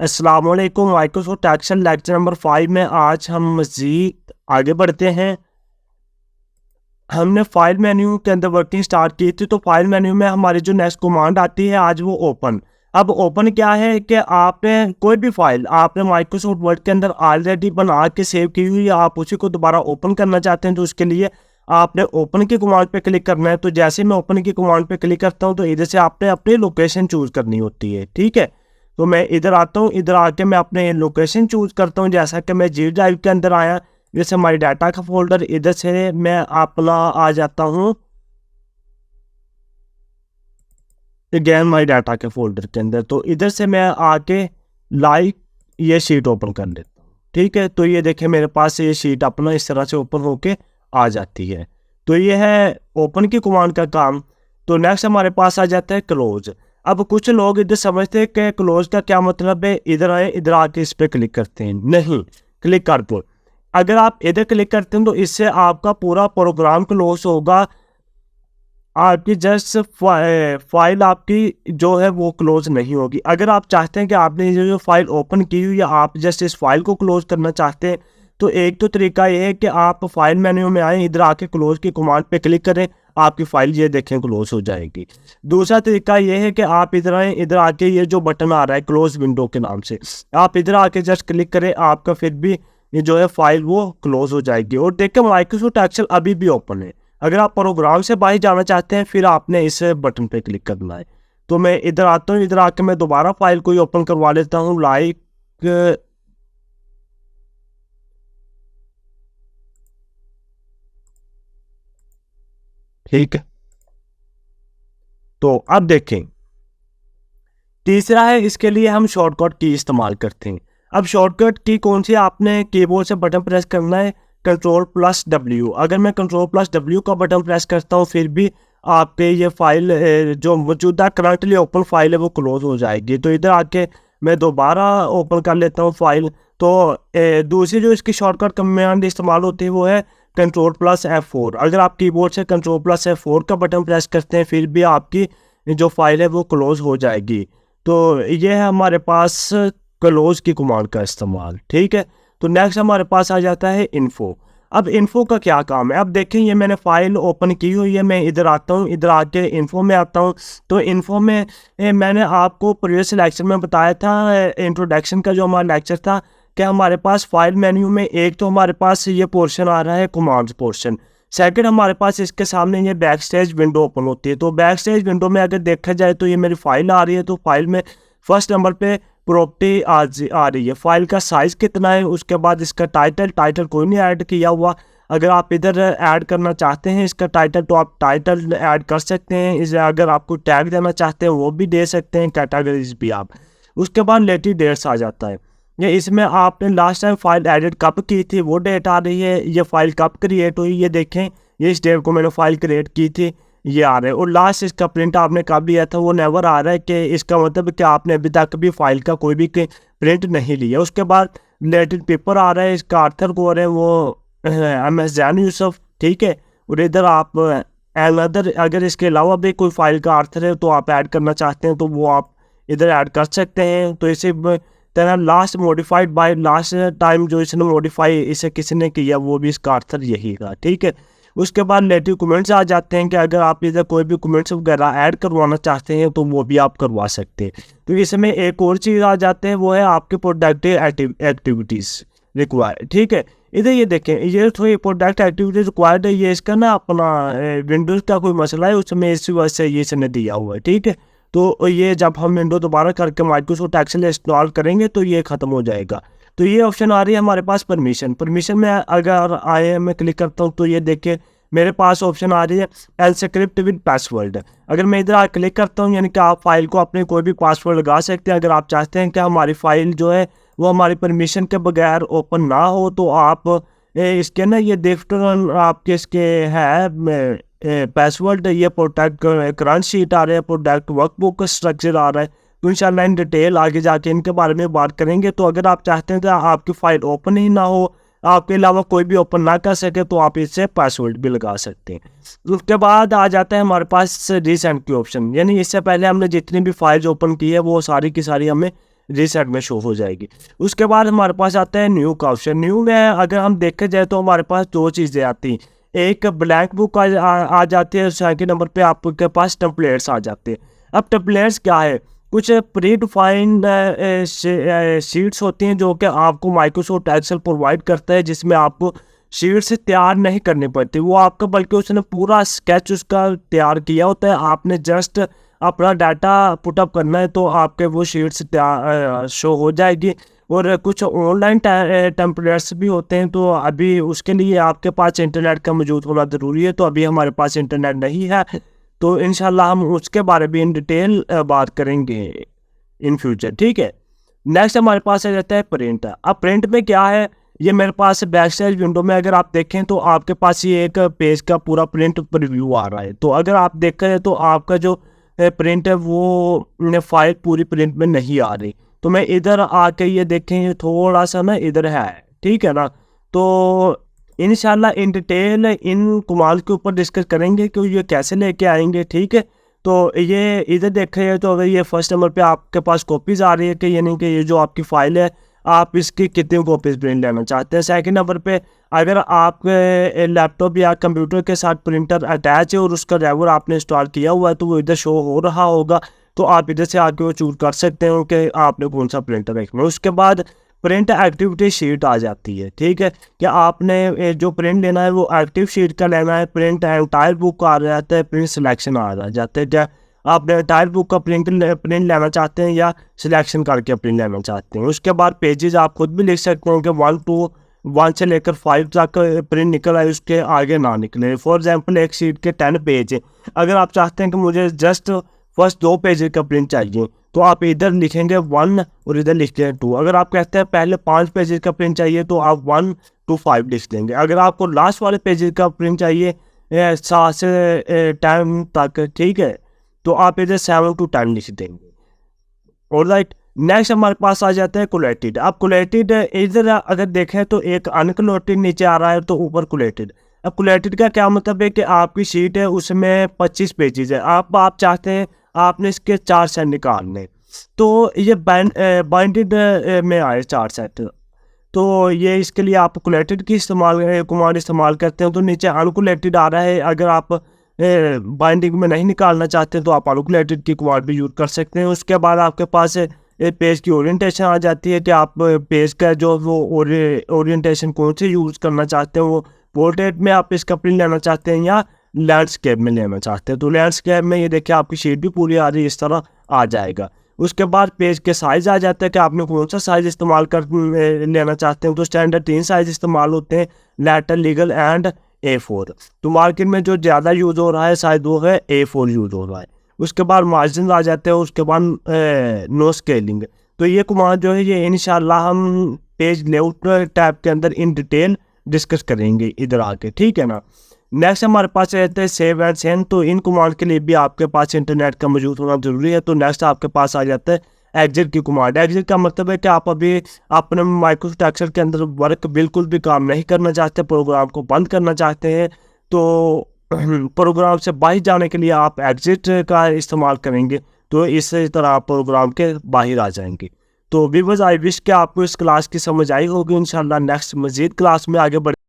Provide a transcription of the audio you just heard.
अस्सलाम वालेकुम। Microsoft Excel lecture number 5 में आज हम मज़ीद आगे बढ़ते हैं। हमने फाइल मेन्यू के अंदर वर्किंग स्टार्ट की थी, तो फाइल मेन्यू में हमारी जो नेक्स्ट कमांड आती है आज वो ओपन। अब ओपन क्या है कि आपने कोई भी फाइल आपने माइक्रोसॉफ्ट वर्ड के अंदर ऑलरेडी बना के सेव की हुई है, आप उसी को दोबारा ओपन करना चाहते हैं, तो उसके लिए आपने ओपन की कमांड पे क्लिक करना है। तो जैसे मैं ओपन की कमांड पे क्लिक करता हूँ तो इधर से आपने अपनी लोकेशन चूज करनी होती है। ठीक है, तो मैं इधर आता हूँ, इधर आके मैं अपने लोकेशन चूज करता हूँ। जैसा कि मैं जी ड्राइव के अंदर आया, जैसे हमारी डाटा का फोल्डर, इधर से मैं अपना आ जाता हूँ अगेन माई डाटा के फोल्डर के अंदर। तो इधर से मैं आके लाइक ये शीट ओपन कर लेता हूँ। ठीक है, तो ये देखें मेरे पास ये शीट अपना इस तरह से ओपन होके आ जाती है। तो ये है ओपन की कमांड का काम। तो नेक्स्ट हमारे पास आ जाता है क्लोज। अब कुछ लोग इधर समझते हैं कि क्लोज का क्या मतलब है, इधर आए, इधर आके इस पर क्लिक करते हैं। नहीं, क्लिक कर दो। अगर आप इधर क्लिक करते हैं तो इससे आपका पूरा प्रोग्राम क्लोज होगा, आपकी जस्ट फाइल आपकी जो है वो क्लोज नहीं होगी। अगर आप चाहते हैं कि आपने जो फाइल ओपन की हुई है आप जस्ट इस फाइल को क्लोज करना चाहते हैं, तो एक तो तरीका ये है कि आप फाइल मेन्यू में आए, इधर आके क्लोज की कमांड पे क्लिक करें, आपकी फाइल ये देखें क्लोज हो जाएगी। दूसरा तरीका ये है कि आप इधर आए, इधर आके ये जो बटन आ रहा है क्लोज विंडो के नाम से, आप इधर आके जस्ट क्लिक करें, आपका फिर भी ये जो है फाइल वो क्लोज हो जाएगी। और देखें माइक्रोसॉफ्ट एक्सेल अभी भी ओपन है। अगर आप प्रोग्राम से बाहर जाना चाहते हैं फिर आपने इस बटन पे क्लिक करना है। तो मैं इधर आता हूँ, इधर आके मैं दोबारा फाइल को ओपन करवा लेता हूँ, लाइक ठीक है। तो अब देखें तीसरा है, इसके लिए हम शॉर्टकट की इस्तेमाल करते हैं। अब शॉर्टकट की कौन सी, आपने कीबोर्ड से बटन प्रेस करना है Ctrl+W। अगर मैं Ctrl+W का बटन प्रेस करता हूँ फिर भी आपके ये फाइल जो मौजूदा करंटली ओपन फाइल है वो क्लोज हो जाएगी। तो इधर आके मैं दोबारा ओपन कर लेता हूँ फाइल। तो दूसरी जो इसकी शॉर्टकट कमांड इस्तेमाल होती है वो है Ctrl+F4। अगर आप कीबोर्ड से Ctrl+F4 का बटन प्रेस करते हैं फिर भी आपकी जो फाइल है वो क्लोज हो जाएगी। तो ये है हमारे पास क्लोज की कमांड का इस्तेमाल। ठीक है, तो नेक्स्ट हमारे पास आ जाता है इन्फो। अब इन्फो का क्या काम है, अब देखें ये मैंने फाइल ओपन की हुई है, मैं इधर आता हूँ, इधर आके इन्फो में आता हूँ। तो इन्फो में मैंने आपको प्रीवियस लेक्चर में बताया था, इंट्रोडक्शन का जो हमारा लेक्चर था, कि हमारे पास फाइल मेन्यू में एक तो हमारे पास ये पोर्शन आ रहा है कमांड्स पोर्शन, सेकंड हमारे पास इसके सामने ये बैक स्टेज विंडो ओपन होती है। तो बैक स्टेज विंडो में अगर देखा जाए तो ये मेरी फाइल आ रही है, तो फाइल में फर्स्ट नंबर पे प्रॉपर्टी आ रही है, फाइल का साइज़ कितना है, उसके बाद इसका टाइटल कोई नहीं ऐड किया हुआ। अगर आप इधर ऐड करना चाहते हैं इसका टाइटल तो आप टाइटल ऐड कर सकते हैं, इसे अगर आपको टैग देना चाहते हैं वो भी दे सकते हैं, कैटेगरीज भी आप। उसके बाद लेटेस्ट डेट्स आ जाता है, ये इसमें आपने लास्ट टाइम फाइल एडिट कब की थी वो डेट आ रही है, ये फाइल कब क्रिएट हुई ये देखें, ये इस डेट को मैंने फाइल क्रिएट की थी ये आ रहा है। और लास्ट इसका प्रिंट आपने कब लिया था वो नेवर आ रहा है, कि इसका मतलब कि आपने अभी तक भी फाइल का कोई भी प्रिंट नहीं लिया। उसके बाद रिलेटेड पेपर आ रहा है, इसका आर्थर कौन है वो MS जैन यूसुफ। ठीक है, और इधर आप अनदर, अगर इसके अलावा भी कोई फाइल का आर्थर है तो आप ऐड करना चाहते हैं तो वो आप इधर ऐड कर सकते हैं। तो इसे तरह last modified by last time जो इसने मॉडिफाई इसे किसने किया वो भी इसका आर्थर यही था। ठीक है, उसके बाद नेटिव कमेंट्स आ जाते हैं कि अगर आप इधर कोई भी कमेंट्स वगैरह ऐड करवाना चाहते हैं तो वो भी आप करवा सकते हैं। तो इसमें एक और चीज़ आ जाते हैं वो है आपके प्रोडक्टिव एक्टिविटीज़ रिक्वायर्ड। ठीक है, इधर ये देखें, ये थोड़ी प्रोडक्ट एक्टिविटीज रिक्वायर्ड है, ये इसका ना अपना विंडोज़ का कोई मसला है उसमें इस वजह से ये इसने दिया हुआ है। ठीक है, तो ये जब हम विंडो दोबारा करके माइक्रोसॉफ्ट एक्सेल इंस्टॉल करेंगे तो ये ख़त्म हो जाएगा। तो ये ऑप्शन आ रही है हमारे पास परमिशन में अगर आए मैं क्लिक करता हूँ तो ये देखिए मेरे पास ऑप्शन आ रही है एनक्रिप्ट विद पासवर्ड। अगर मैं इधर क्लिक करता हूँ यानी कि आप फाइल को अपने कोई भी पासवर्ड लगा सकते हैं। अगर आप चाहते हैं कि हमारी फाइल जो है वो हमारी परमिशन के बगैर ओपन ना हो तो आप इसके ना ये डिफरेंट आपके इसके है पासवर्ड, ये प्रोडक्ट करंट शीट आ रहा है, प्रोडक्ट वर्कबुक स्ट्रक्चर आ रहा है। तो इंशाल्लाह इन डिटेल आगे जाके इनके बारे में बात करेंगे। तो अगर आप चाहते हैं कि आपकी फाइल ओपन ही ना हो, आपके अलावा कोई भी ओपन ना कर सके, तो आप इससे पासवर्ड भी लगा सकते हैं। उसके बाद आ जाता है हमारे पास रीसेंट की ऑप्शन, यानी इससे पहले हमने जितनी भी फाइल्स ओपन की है वो सारी की सारी हमें रीसेट में शो हो जाएगी। उसके बाद हमारे पास आता है न्यू का ऑप्शन। न्यू में अगर हम देखा जाए तो हमारे पास दो चीज़ें आती हैं, एक ब्लैंक बुक आ जाती है, सेकंड नंबर पे आपके पास टेम्पलेट्स आ जाते हैं। अब टेम्पलेट्स क्या है, कुछ प्री डिफाइंड शीट्स होती हैं जो कि आपको माइक्रोसॉफ्ट एक्सेल प्रोवाइड करता है, जिसमें आपको शीट्स तैयार नहीं करनी पड़ती, वो आपका बल्कि उसने पूरा स्केच उसका तैयार किया होता है, आपने जस्ट अपना डाटा पुटअप करना है तो आपके वो शीट्स शो हो जाएगी। और कुछ ऑनलाइन टेम्पलेट्स भी होते हैं, तो अभी उसके लिए आपके पास इंटरनेट का मौजूद होना ज़रूरी है, तो अभी हमारे पास इंटरनेट नहीं है, तो इंशाल्लाह हम उसके बारे में इन डिटेल बात करेंगे इन फ्यूचर, ठीक है। नेक्स्ट हमारे पास आ जाता है प्रिंट। अब प्रिंट में क्या है, ये मेरे पास बैक साइड विंडो में अगर आप देखें तो आपके पास ये एक पेज का पूरा प्रिंट प्रीव्यू आ रहा है। तो अगर आप देखें तो आपका जो प्रिंट है वो फाइल पूरी प्रिंट में नहीं आ रही, तो मैं इधर आके ये देखें ये थोड़ा सा ना इधर है, ठीक है ना। तो इंशाल्लाह इन डिटेल इन कमाल के ऊपर डिस्कस करेंगे कि ये कैसे लेके आएंगे, ठीक है। तो ये इधर देखें तो अगर ये फर्स्ट नंबर पे आपके पास कॉपीज़ आ रही है कि यानी कि ये जो आपकी फ़ाइल है आप इसकी कितनी कॉपीज़ प्रिंट लेना चाहते हैं। सेकंड नंबर पे अगर आप लैपटॉप या कंप्यूटर के साथ प्रिंटर अटैच है और उसका ड्राइवर आपने इंस्टॉल किया हुआ है तो वो इधर शो हो रहा होगा, तो आप इधर से आके वो चूज कर सकते हो कि आपने कौन सा प्रिंटर रखना है। उसके बाद प्रिंट एक्टिविटी शीट आ जाती है, ठीक है, कि आपने जो प्रिंट लेना है वो एक्टिव शीट का लेना है। प्रिंट एंटायर बुक आ जाता है, प्रिंट सिलेक्शन आ जाता है, क्या आपने एंटायर बुक का प्रिंट लेना चाहते हैं या सिलेक्शन करके प्रिंट लेना चाहते हैं। उसके बाद पेजेस आप खुद भी लिख सकते हैं कि 1 से लेकर 5 तक प्रिंट निकल आए, उसके आगे ना निकले। फॉर एग्जांपल एक शीट के 10 पेज हैं, अगर आप चाहते हैं कि मुझे जस्ट फर्स्ट 2 पेज का प्रिंट चाहिए तो आप इधर लिखेंगे 1 और इधर लिखेंगे 2। अगर आप कहते हैं पहले 5 पेजेस का प्रिंट चाहिए तो आप 1 to 5 लिख देंगे। अगर आपको लास्ट वाले पेजेस का प्रिंट चाहिए 7 से 10 तक, ठीक है, तो आप इधर 7 to 10 लिख देंगे। ऑलराइट, नेक्स्ट हमारे पास आ जाता है कोलेटेड। अब कोलेटेड इधर अगर देखें तो एक अनकोलेटेड नीचे आ रहा है तो ऊपर कोलेटेड। अब कोलेटेड का क्या मतलब है कि आपकी शीट है उसमें 25 पेजेस है, आप चाहते हैं आपने इसके 4 सेट निकालने, तो ये बाइंडेड में आए 4 सेट, तो ये इसके लिए आप कोलेटेड की कमांड इस्तेमाल करते हैं, तो नीचे अनकोलेटेड आ रहा है। अगर आप बाइंडिंग में नहीं निकालना चाहते तो आप अनकोलेटेड की कमांड भी यूज़ कर सकते हैं। उसके बाद आपके पास पेज की ओरिएंटेशन आ जाती है कि आप पेज का जो वो ओरिएंटेशन कौन से यूज़ करना चाहते हैं, वो पोर्ट्रेट में आप इसका प्रिंट लेना चाहते हैं या लैंडस्केप में लेना चाहते हैं। तो लैंडस्केप में ये देखिए आपकी शीट भी पूरी आ रही है, इस तरह आ जाएगा। उसके बाद पेज के साइज़ आ जाता है कि आपने कौन सा साइज़ इस्तेमाल कर लेना चाहते हैं। तो स्टैंडर्ड 3 साइज़ इस्तेमाल होते हैं, लेटर, लीगल एंड A4। तो मार्केट में जो ज़्यादा यूज़ हो रहा है शायद वो है A4 यूज़ हो रहा है। उसके बाद मार्जिन आ जाते हैं, उसके बाद नो स्केलिंग। तो ये कमांड जो है ये इंशाल्लाह हम पेज लेआउट टैब के अंदर इन डिटेल डिस्कस करेंगे इधर आके, ठीक है ना। नेक्स्ट हमारे पास रहते हैं सेव एंड सेंड। तो इन कमांड के लिए भी आपके पास इंटरनेट का मौजूद होना ज़रूरी है। तो नेक्स्ट आपके पास आ जाता है एग्जिट की कमांड। एग्जिट का मतलब है कि आप अभी अपने माइक्रोसॉफ्ट एक्सेल के अंदर वर्क बिल्कुल भी काम नहीं करना चाहते, प्रोग्राम को बंद करना चाहते हैं, तो प्रोग्राम से बाहर जाने के लिए आप एग्जिट का इस्तेमाल करेंगे, तो इस तरह आप प्रोग्राम के बाहर आ जाएंगे। तो व्यूअर्स, आई विश कि आपको इस क्लास की समझ आई होगी। इंशाल्लाह नेक्स्ट मज़ीद क्लास में आगे बढ़े।